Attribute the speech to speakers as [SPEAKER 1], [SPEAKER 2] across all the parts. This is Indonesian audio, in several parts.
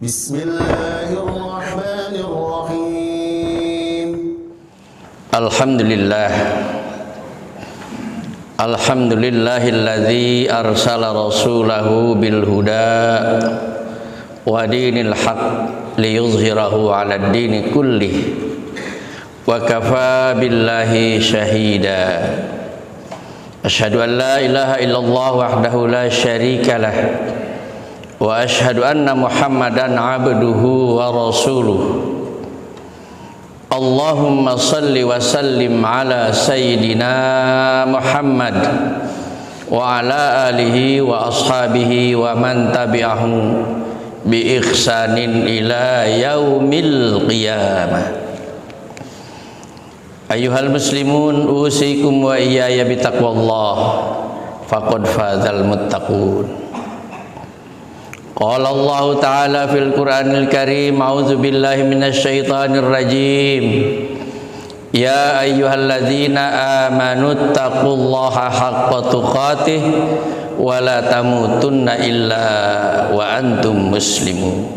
[SPEAKER 1] Bismillahirrahmanirrahim.
[SPEAKER 2] Alhamdulillah. Alhamdulillahilladzi arsala rasulahu bil huda wa dinil haq liyuzhirahu 'alad dini kullih wa kafa billahi shahida. Asyhadu an la ilaha illallah wahdahu la syarikalah wa asyhadu anna Muhammadan 'abduhu wa rasuluh. Allahumma salli wa sallim ala sayyidina Muhammad wa ala alihi wa ashabihi wa man tabi'ahum bi ihsanin ila yaumil qiyamah. Ayyuhal muslimun, usikum wa iyaya bitaqwallah, faqad fazal muttaqun. Qala Allah Ta'ala fil Qur'anil Karim, a'udzu billahi minasy syaithanir rajim. Ya ayyuhalladzina amanu taqullaha haqqa tuqatih wa la tamutunna illa wa antum muslimun.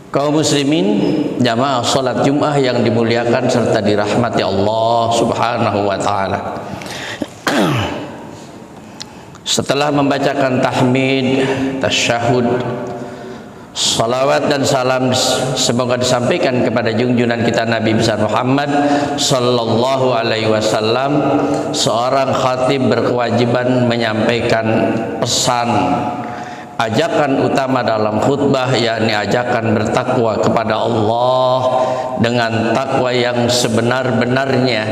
[SPEAKER 2] Kaum muslimin, jamaah salat Jumat yang dimuliakan serta dirahmati Allah Subhanahu wa taala. Setelah membacakan tahmid, tasyahud, salawat dan salam semoga disampaikan kepada junjungan kita Nabi besar Muhammad sallallahu alaihi wasallam, seorang khatib berkewajiban menyampaikan pesan, ajakan utama dalam khutbah, yakni ajakan bertakwa kepada Allah dengan takwa yang sebenar-benarnya.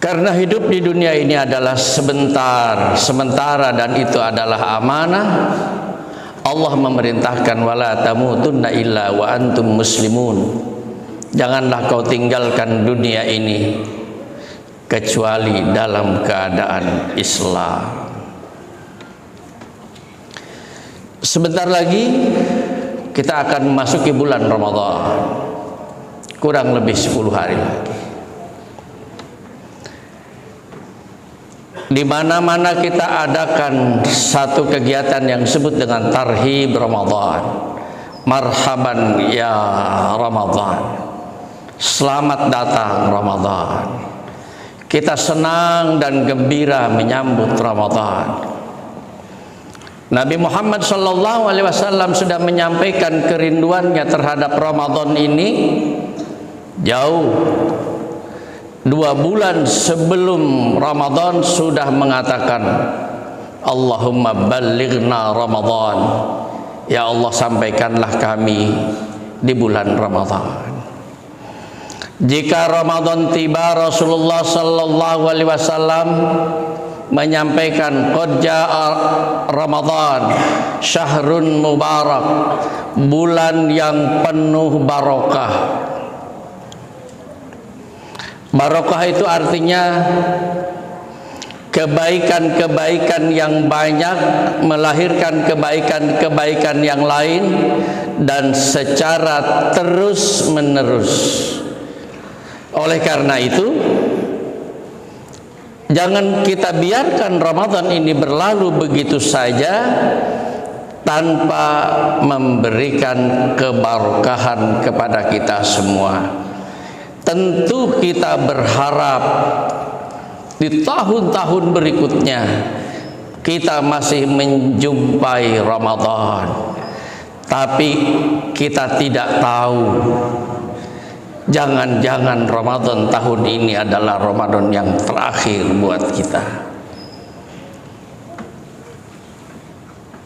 [SPEAKER 2] Karena hidup di dunia ini adalah sementara dan itu adalah amanah. Allah memerintahkan wala tamutunna illa wa antum muslimun. Janganlah kau tinggalkan dunia ini kecuali dalam keadaan Islam. Sebentar lagi kita akan memasuki bulan Ramadan. Kurang lebih 10 hari lagi. Di mana-mana kita adakan satu kegiatan yang disebut dengan tarhib Ramadan. Marhaban ya Ramadan. Selamat datang Ramadan. Kita senang dan gembira menyambut Ramadan. Nabi Muhammad sallallahu alaihi wasallam sudah menyampaikan kerinduannya terhadap Ramadan ini jauh. 2 bulan sebelum Ramadan sudah mengatakan, Allahumma ballighna Ramadan. Ya Allah, sampaikanlah kami di bulan Ramadan. Jika Ramadan tiba, Rasulullah sallallahu alaihi wasallam menyampaikan, qad jaa Ramadan syahrun mubarak, bulan yang penuh barokah. Barokah itu artinya kebaikan-kebaikan yang banyak melahirkan kebaikan-kebaikan yang lain dan secara terus-menerus. Oleh karena itu, jangan kita biarkan Ramadan ini berlalu begitu saja tanpa memberikan keberkahan kepada kita semua. Tentu kita berharap di tahun-tahun berikutnya kita masih menjumpai Ramadan, tapi kita tidak tahu, jangan-jangan Ramadan tahun ini adalah Ramadan yang terakhir buat kita.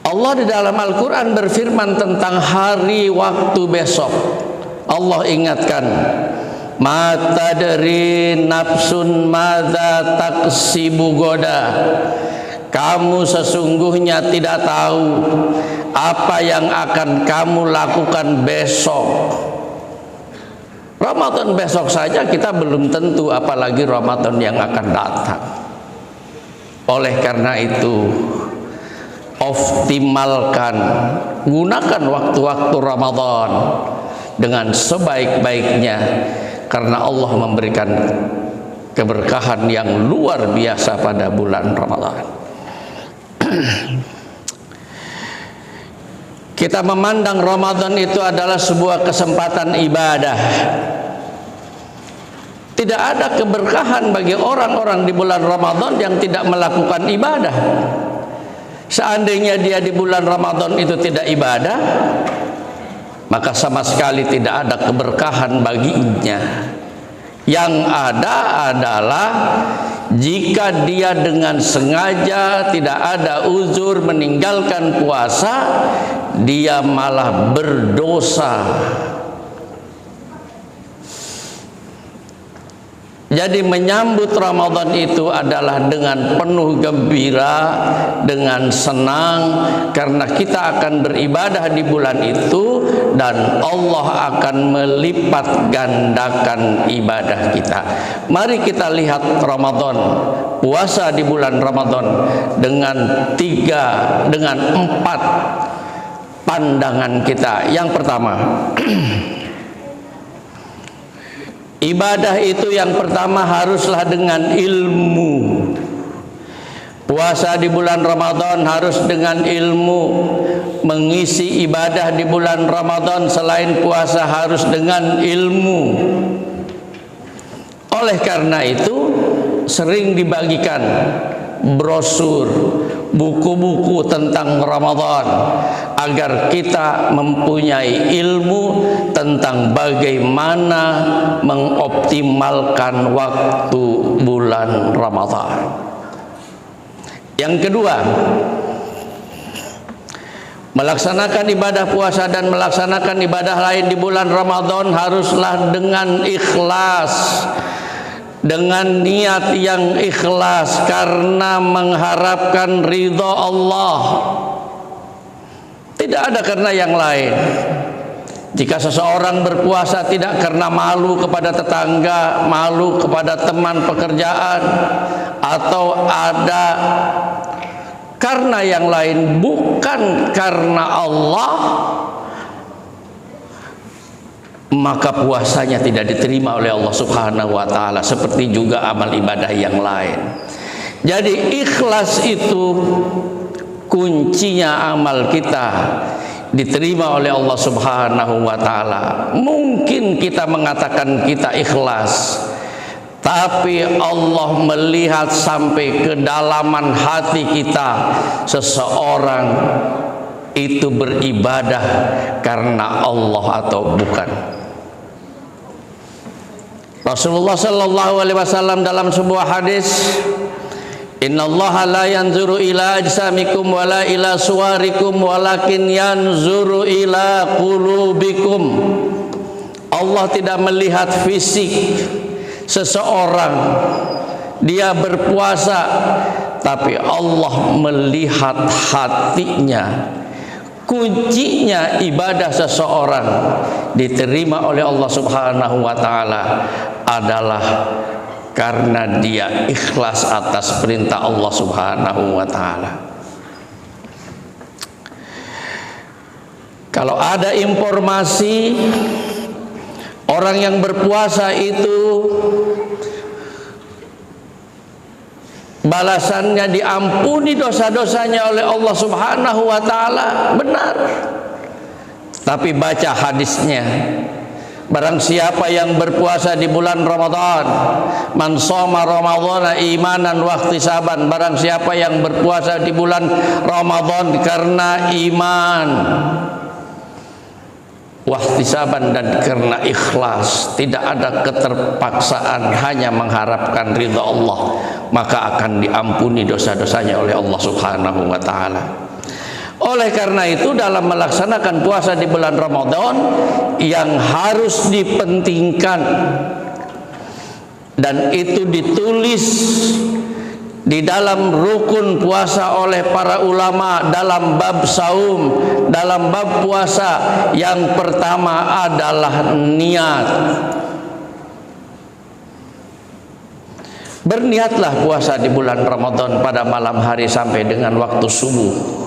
[SPEAKER 2] Allah di dalam Al-Quran berfirman tentang hari waktu besok. Allah ingatkan, ma tadri nafsun madza taksibu goda. Kamu sesungguhnya tidak tahu apa yang akan kamu lakukan besok. Ramadan besok saja kita belum tentu, apalagi Ramadan yang akan datang. Oleh karena itu, optimalkan, gunakan waktu-waktu Ramadan dengan sebaik-baiknya, karena Allah memberikan keberkahan yang luar biasa pada bulan Ramadan. Kita memandang Ramadan itu adalah sebuah kesempatan ibadah. Tidak ada keberkahan bagi orang-orang di bulan Ramadan yang tidak melakukan ibadah. Seandainya dia di bulan Ramadan itu tidak ibadah, maka sama sekali tidak ada keberkahan baginya. Yang ada adalah jika dia dengan sengaja tidak ada uzur meninggalkan puasa, dia malah berdosa. Jadi menyambut Ramadan itu adalah dengan penuh gembira, dengan senang, karena kita akan beribadah di bulan itu dan Allah akan melipat gandakan ibadah kita. Mari kita lihat Ramadan, puasa di bulan Ramadan dengan empat pandangan kita. Yang pertama, ibadah itu yang pertama haruslah dengan ilmu. Puasa di bulan Ramadan harus dengan ilmu. Mengisi ibadah di bulan Ramadan selain puasa harus dengan ilmu. Oleh karena itu sering dibagikan brosur, buku-buku tentang Ramadan agar kita mempunyai ilmu tentang bagaimana mengoptimalkan waktu bulan Ramadan. Yang kedua, melaksanakan ibadah puasa dan melaksanakan ibadah lain di bulan Ramadan haruslah dengan ikhlas, dengan niat yang ikhlas karena mengharapkan ridha Allah. Tidak ada karena yang lain. Jika seseorang berpuasa tidak karena malu kepada tetangga, malu kepada teman pekerjaan, atau ada karena yang lain bukan karena Allah, maka puasanya tidak diterima oleh Allah Subhanahu wa taala, seperti juga amal ibadah yang lain. Jadi ikhlas itu kuncinya amal kita diterima oleh Allah Subhanahu wa taala. Mungkin kita mengatakan kita ikhlas, tapi Allah melihat sampai kedalaman hati kita. Seseorang itu beribadah karena Allah atau bukan. Rasulullah sallallahu alaihi wasallam dalam sebuah hadis, innallaha la yanzuru ila ajsamikum wala ila suwarikum walakin yanzuru ila qulubikum. Allah tidak melihat fisik seseorang, dia berpuasa, tapi Allah melihat hatinya. Kuncinya ibadah seseorang diterima oleh Allah Subhanahu wa taala adalah karena dia ikhlas atas perintah Allah Subhanahu wa taala. Kalau ada informasi orang yang berpuasa itu balasannya diampuni dosa-dosanya oleh Allah Subhanahu wa taala, benar. Tapi baca hadisnya. Barang siapa yang berpuasa di bulan Ramadan, man shoma ramadhana imanan wa ihtisaban, barang siapa yang berpuasa di bulan Ramadan karena iman, wahtisaban, dan karena ikhlas, tidak ada keterpaksaan, hanya mengharapkan ridha Allah, maka akan diampuni dosa-dosanya oleh Allah Subhanahu wa taala. Oleh karena itu dalam melaksanakan puasa di bulan Ramadan yang harus dipentingkan, dan itu ditulis di dalam rukun puasa oleh para ulama dalam bab saum, dalam bab puasa, yang pertama adalah niat. Berniatlah puasa di bulan Ramadan pada malam hari sampai dengan waktu subuh.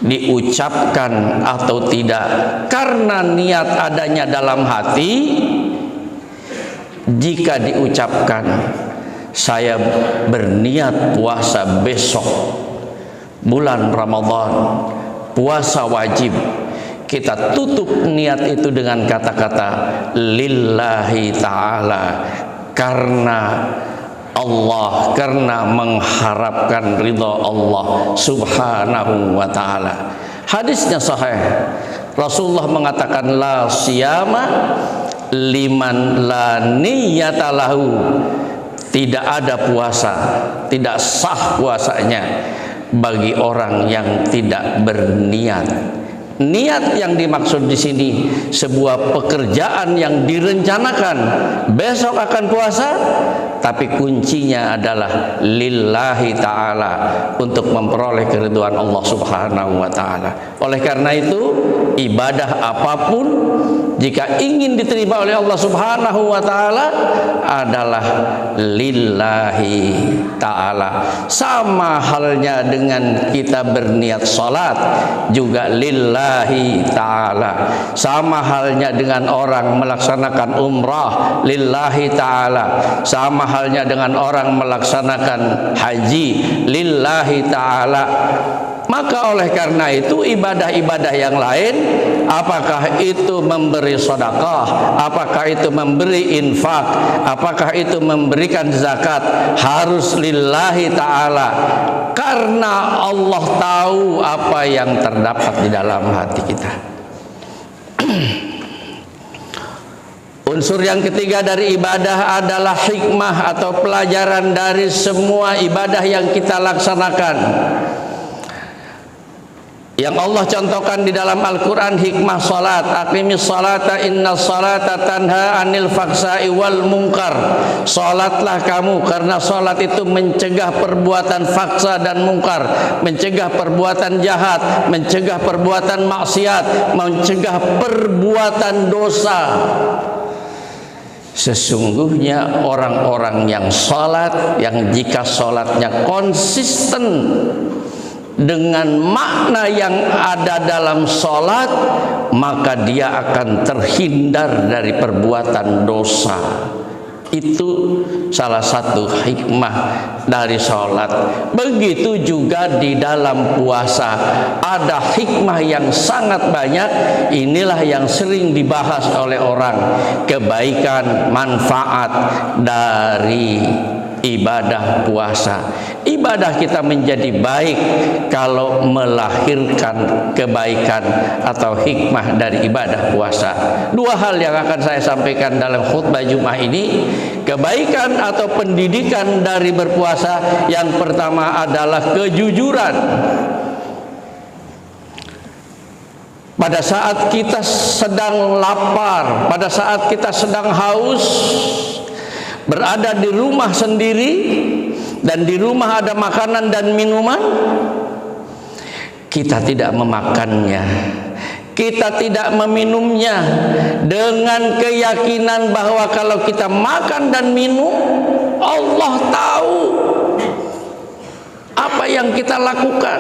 [SPEAKER 2] Diucapkan atau tidak, karena niat adanya dalam hati. Jika diucapkan, saya berniat puasa besok bulan Ramadan, puasa wajib, kita tutup niat itu dengan kata-kata lillahi ta'ala, karena Allah, karena mengharapkan ridha Allah subhanahu wa ta'ala. Hadisnya sahih, Rasulullah mengatakan la siyama liman la niyata lahu, tidak ada puasa, tidak sah puasanya bagi orang yang tidak berniat. Niat yang dimaksud di sini sebuah pekerjaan yang direncanakan besok akan puasa, tapi kuncinya adalah lillahi ta'ala, untuk memperoleh keridhaan Allah subhanahu wa ta'ala. Oleh karena itu, ibadah apapun jika ingin diterima oleh Allah subhanahu wa ta'ala adalah lillahi ta'ala. Sama halnya dengan kita berniat salat juga lillahi ta'ala. Sama halnya dengan orang melaksanakan umrah lillahi ta'ala. Sama halnya dengan orang melaksanakan haji lillahi ta'ala. Maka oleh karena itu ibadah-ibadah yang lain, apakah itu memberi sedekah, apakah itu memberi infak, apakah itu memberikan zakat, harus lillahi ta'ala, karena Allah tahu apa yang terdapat di dalam hati kita. Unsur yang ketiga dari ibadah adalah hikmah atau pelajaran dari semua ibadah yang kita laksanakan. Yang Allah contohkan di dalam Al-Quran, hikmah salat, aqimis salata inna salata tanha anil faksa'i wal munkar. Salatlah kamu, karena salat itu mencegah perbuatan faksa dan mungkar, mencegah perbuatan jahat, mencegah perbuatan maksiat, mencegah perbuatan dosa. Sesungguhnya orang-orang yang salat, yang jika salatnya konsisten dengan makna yang ada dalam salat, maka dia akan terhindar dari perbuatan dosa. Itu salah satu hikmah dari salat. Begitu juga di dalam puasa ada hikmah yang sangat banyak. Inilah yang sering dibahas oleh orang, kebaikan, manfaat dari ibadah puasa. Ibadah kita menjadi baik kalau melahirkan kebaikan atau hikmah dari ibadah puasa. Dua hal yang akan saya sampaikan dalam khutbah Jumat ini. Kebaikan atau pendidikan dari berpuasa, yang pertama adalah kejujuran. Pada saat kita sedang lapar, pada saat kita sedang haus, berada di rumah sendiri, dan di rumah ada makanan dan minuman, kita tidak memakannya, kita tidak meminumnya dengan keyakinan bahwa kalau kita makan dan minum, Allah tahu apa yang kita lakukan.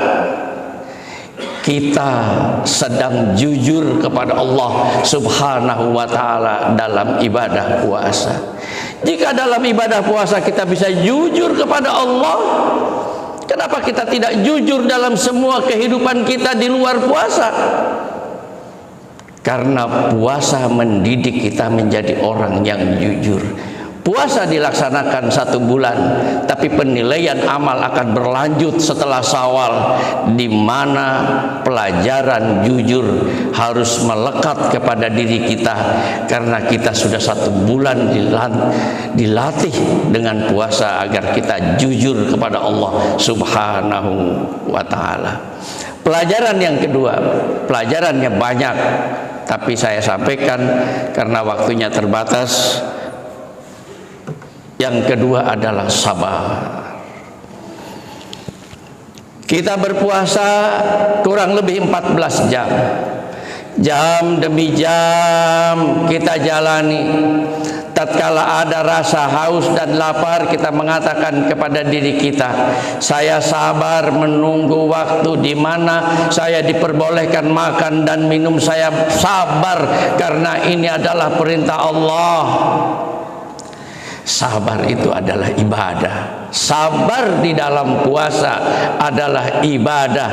[SPEAKER 2] Kita sedang jujur kepada Allah subhanahu wa ta'ala dalam ibadah puasa. Jika dalam ibadah puasa kita bisa jujur kepada Allah, kenapa kita tidak jujur dalam semua kehidupan kita di luar puasa? Karena puasa mendidik kita menjadi orang yang jujur. Puasa dilaksanakan 1 bulan, tapi penilaian amal akan berlanjut setelah Syawal, di mana pelajaran jujur harus melekat kepada diri kita, karena kita sudah 1 bulan dilatih dengan puasa agar kita jujur kepada Allah subhanahu wa ta'ala. Pelajaran yang kedua, pelajarannya banyak, tapi saya sampaikan karena waktunya terbatas. Yang kedua adalah sabar. Kita berpuasa kurang lebih 14 jam. Jam demi jam kita jalani. Tatkala ada rasa haus dan lapar, kita mengatakan kepada diri kita, saya sabar menunggu waktu di mana saya diperbolehkan makan dan minum. Saya sabar karena ini adalah perintah Allah. Sabar itu adalah ibadah. Sabar di dalam puasa adalah ibadah.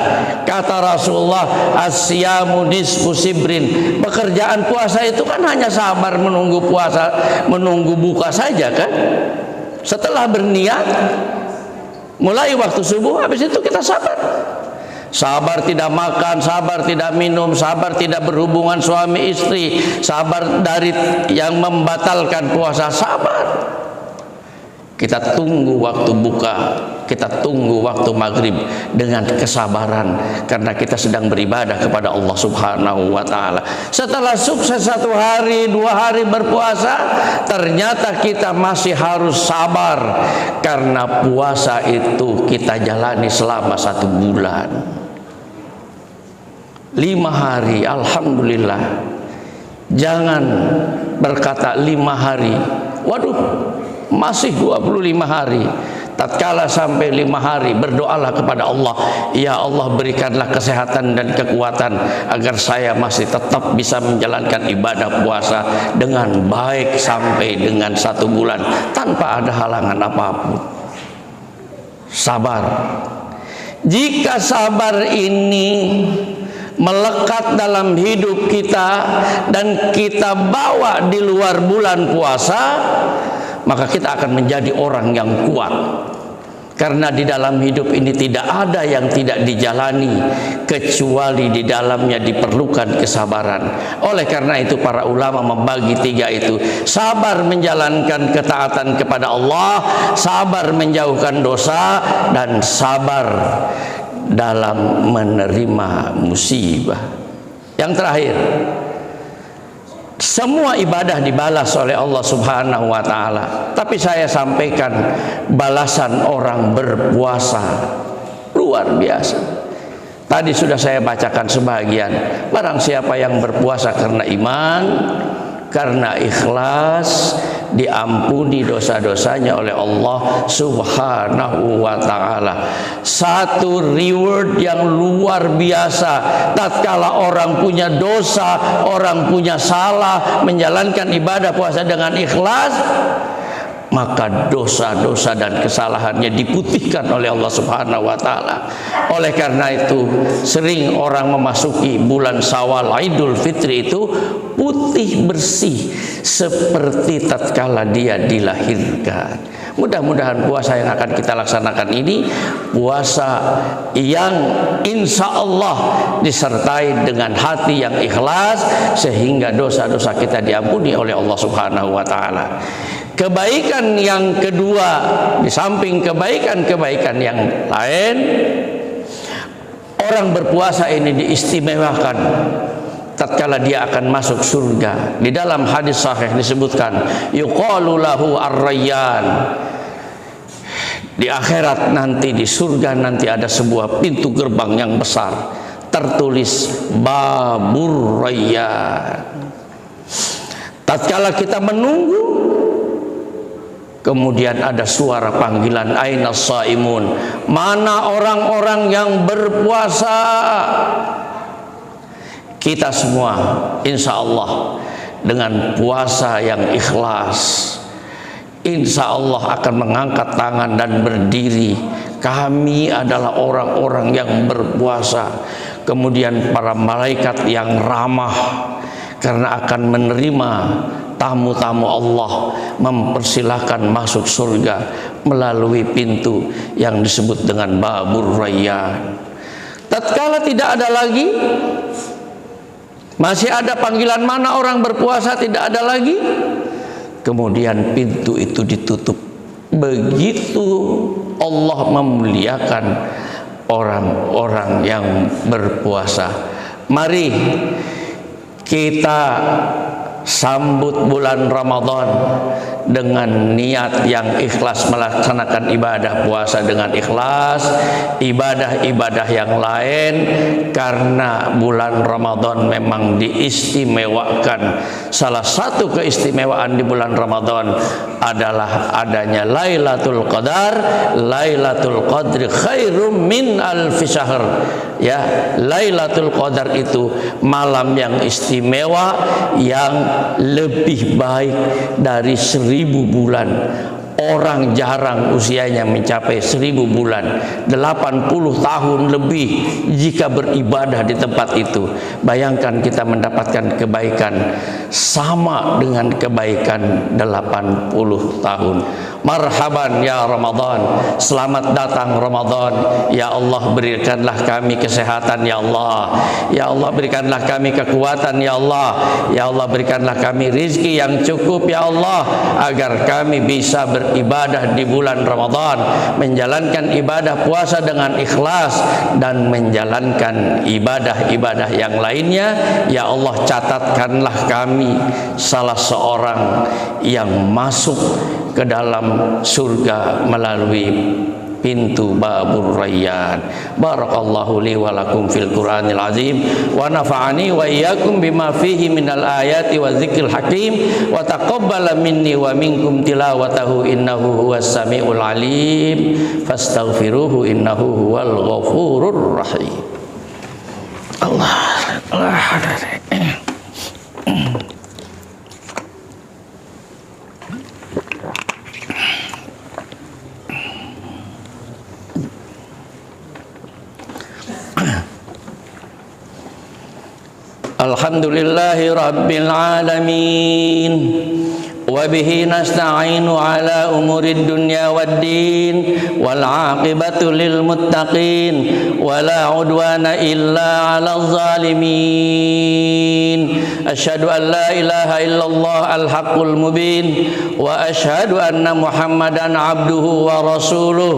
[SPEAKER 2] Kata Rasulullah, as-siyamu nisfu sibrin. Pekerjaan puasa itu kan hanya sabar menunggu puasa, menunggu buka saja kan. Setelah berniat, mulai waktu subuh, habis itu kita sabar. Sabar tidak makan, sabar tidak minum, sabar tidak berhubungan suami istri, sabar dari yang membatalkan puasa, sabar. Kita tunggu waktu buka, kita tunggu waktu maghrib dengan kesabaran, karena kita sedang beribadah kepada Allah Subhanahu wa Ta'ala. Setelah sukses 1 hari, 2 hari berpuasa, ternyata kita masih harus sabar, karena puasa itu kita jalani selama 1 bulan. 5 hari, alhamdulillah. Jangan berkata 5 hari, waduh, masih 25 hari. Tatkala sampai 5 hari, berdoalah kepada Allah, ya Allah, berikanlah kesehatan dan kekuatan agar saya masih tetap bisa menjalankan ibadah puasa dengan baik sampai dengan 1 bulan tanpa ada halangan apapun. Sabar. Jika sabar ini melekat dalam hidup kita dan kita bawa di luar bulan puasa, maka kita akan menjadi orang yang kuat. Karena di dalam hidup ini tidak ada yang tidak dijalani, kecuali di dalamnya diperlukan kesabaran. Oleh karena itu para ulama membagi 3 itu: sabar menjalankan ketaatan kepada Allah, sabar menjauhkan dosa, dan sabar dalam menerima musibah. Yang terakhir, semua ibadah dibalas oleh Allah Subhanahu wa Ta'ala. Tapi saya sampaikan balasan orang berpuasa luar biasa. Tadi sudah saya bacakan sebagian. Barang siapa yang berpuasa karena iman, karena ikhlas, diampuni dosa-dosanya oleh Allah Subhanahu wa Ta'ala. Satu reward yang luar biasa. Tatkala orang punya dosa, orang punya salah, menjalankan ibadah puasa dengan ikhlas, maka dosa-dosa dan kesalahannya diputihkan oleh Allah Subhanahu wa Ta'ala. Oleh karena itu, sering orang memasuki bulan Syawal, Idul Fitri itu putih bersih seperti tatkala dia dilahirkan. Mudah-mudahan puasa yang akan kita laksanakan ini puasa yang insya Allah disertai dengan hati yang ikhlas, sehingga dosa-dosa kita diampuni oleh Allah Subhanahu wa Ta'ala. Kebaikan yang kedua, di samping kebaikan-kebaikan yang lain, orang berpuasa ini diistimewakan tatkala dia akan masuk surga. Di dalam hadis sahih disebutkan, yuqalu lahu ar-rayyan. Di akhirat nanti, di surga nanti ada sebuah pintu gerbang yang besar, tertulis babur rayyan. Tatkala kita menunggu, kemudian ada suara panggilan, aina shaimun, mana orang-orang yang berpuasa? Kita semua insya Allah dengan puasa yang ikhlas, insya Allah akan mengangkat tangan dan berdiri, kami adalah orang-orang yang berpuasa. Kemudian para malaikat yang ramah, karena akan menerima tamu-tamu Allah, mempersilahkan masuk surga melalui pintu yang disebut dengan babur rayyan. Tatkala tidak ada lagi, masih ada panggilan, mana orang berpuasa, tidak ada lagi, kemudian pintu itu ditutup. Begitu Allah memuliakan orang-orang yang berpuasa. Mari kita sambut bulan Ramadan dengan niat yang ikhlas, melaksanakan ibadah puasa dengan ikhlas, ibadah-ibadah yang lain, karena bulan Ramadan memang diistimewakan. Salah satu keistimewaan di bulan Ramadan adalah adanya Lailatul Qadar. Lailatul Qadri khairum min alfi syahr. Ya, Lailatul Qadar itu malam yang istimewa, yang lebih baik dari 1000 bulan. Orang jarang usianya mencapai 1000 bulan, 80 tahun lebih jika beribadah di tempat itu. Bayangkan kita mendapatkan kebaikan sama dengan kebaikan 80 tahun. Marhaban ya Ramadan, selamat datang Ramadan. Ya Allah, berikanlah kami kesehatan ya Allah. Ya Allah, berikanlah kami kekuatan ya Allah. Ya Allah, berikanlah kami rizki yang cukup ya Allah, agar kami bisa beribadah di bulan Ramadan, menjalankan ibadah puasa dengan ikhlas dan menjalankan ibadah-ibadah yang lainnya. Ya Allah, catatkanlah kami salah seorang yang masuk ke dalam surga melalui pintu babur rayyan. Barakallahu li wa lakum fil Qur'anil azim wa nafa'ani wa iyyakum bima fihi minal ayati wa dzikril hakim wa taqabbala minni wa minkum tilawatahu innahu huwas samiul alim fastaghfiruhu innahu huwal ghafurur rahim. Allah. Alhamdulillahi rabbil alamin wa bihi nasta'inu ala umurid dunya waddin wal aqibatu lil muttaqin wa la udwana illa 'alal zalimin. Asyhadu an la ilaha illallah al haqqul mubin wa asyhadu anna Muhammadan abduhu wa rasuluh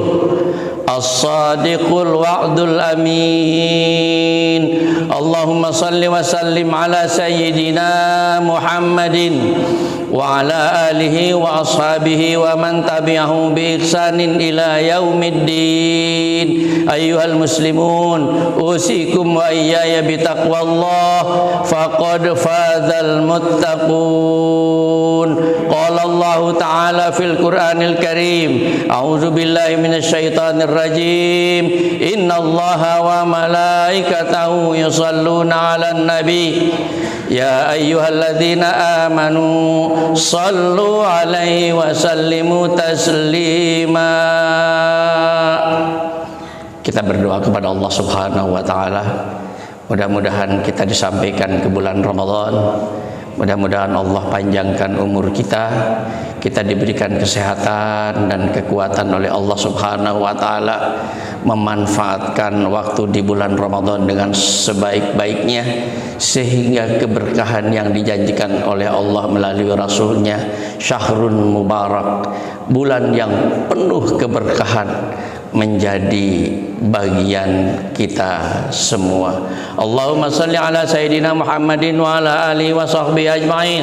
[SPEAKER 2] as-sadiqul wa'dul amin. Allahumma salli wa sallim ala sayyidina Muhammadin wa ala alihi wa ashabihi wa man tabi'ahu bi ihsanin ila yaumiddin. Ayyuhal muslimun, usikum wa iyaya bi taqwallah faqad fazal muttaqun. Qala Allah ta'ala fil Qur'anil Karim, a'udzu billahi minasy syaithanir rajim. Innallaha wa malaikatahu yusalluna 'alan nabi ya ayyuhalladzina amanu sallu 'alaihi wa sallimu taslima. Kita berdoa kepada Allah Subhanahu wa taala, mudah-mudahan kita disampaikan ke bulan Ramadan. Mudah-mudahan Allah panjangkan umur kita, kita diberikan kesehatan dan kekuatan oleh Allah Subhanahu wa taala, memanfaatkan waktu di bulan Ramadan dengan sebaik-baiknya, sehingga keberkahan yang dijanjikan oleh Allah melalui Rasulnya, syahrun mubarak, bulan yang penuh keberkahan, menjadi bagian kita semua. Allahumma salli ala sayyidina Muhammadin wa ala alihi wa sahbihi ajma'in.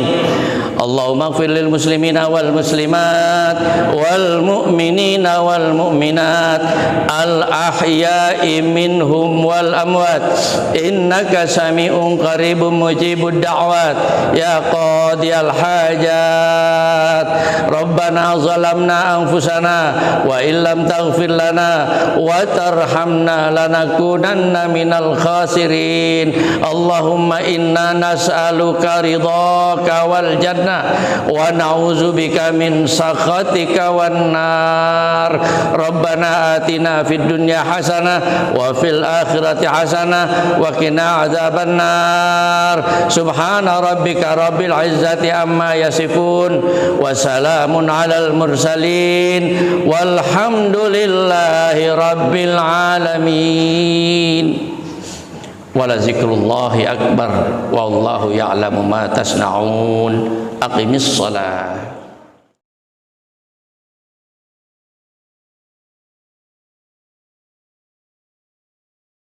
[SPEAKER 2] Allahumma ighfir lil muslimina wal muslimat wal mu'minina wal mu'minat al ahya'i minhum wal amwat innaka sami'un qaribun mujibud da'wat ya qadiyal hajat. Rabbana zalamna anfusana wa illam taghfir lana wa tarhamna lanakunanna minal khasirin. Allahumma inna nas'aluka ridhaka wal jannah wa na'udzubika min sakhatika wan nar. Rabbana atina fid dunya hasanah wa fil akhirati hasanah wa qina adzaban nar. Subhana rabbika rabbil izzati amma yasifun wa salamun alal mursalin walhamdulillahi rabbil alamin. Wala zikrullahi akbar wallahu ya'lamu ma tasna'un. Aqimis shalah.